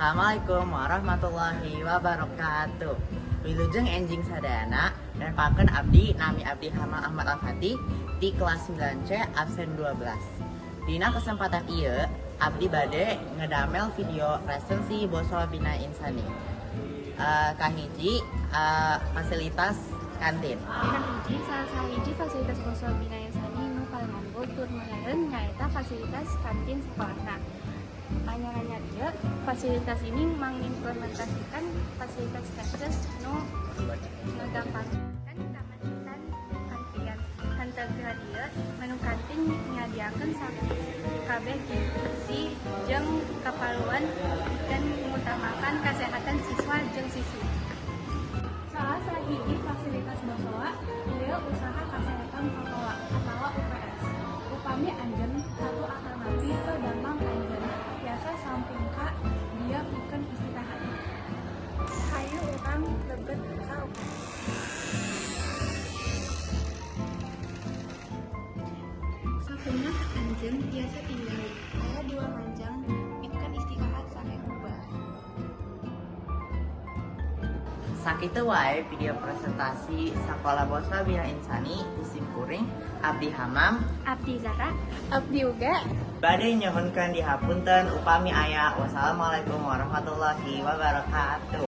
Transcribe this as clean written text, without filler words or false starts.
Assalamualaikum warahmatullahi wabarakatuh. Wilujeng enjing sadayana dan pakeun abdi nami Abdi Hamam Ahmad Al-Fatih di kelas 9C absen 12. Dina kesempatan ieu abdi bade ngedamel video resensi basa Bina Insani. Kahiji fasilitas kantin. Salah hiji fasilitas basa Bina Insani nu paling unggul tur modern nyaeta fasilitas kantin sekolahna. Anyar-anyar ieu fasilitas ini mengimplementasikan fasilitas teknis nu ngagampangkeun kamajuan kantin. Henteu ieu menu kantin nyadiakeun sakabeh gizi jeung kapaluan dan mengutamakan kesehatan siswa jeung siswi. Salah sahiji fasilitas bosowa ieu usaha kesehatan sekolah atau UPS. Upami anjeun satu alternatif ke damang anjeun biasa samping ka dia pikeun istirahat. Hayu urang lebet ka UPS. Sapeunah anjeun biasa tinggal aya 2 manjang pikeun istirahat sarehuba. Sakitu wae video presentasi Sakola Basa Bina Insani disimkuring Abdi Hamam, Abdi Zara, Abdi uga bade nyohonkeun dihapunten upami aya. Wassalamualaikum warahmatullahi wabarakatuh.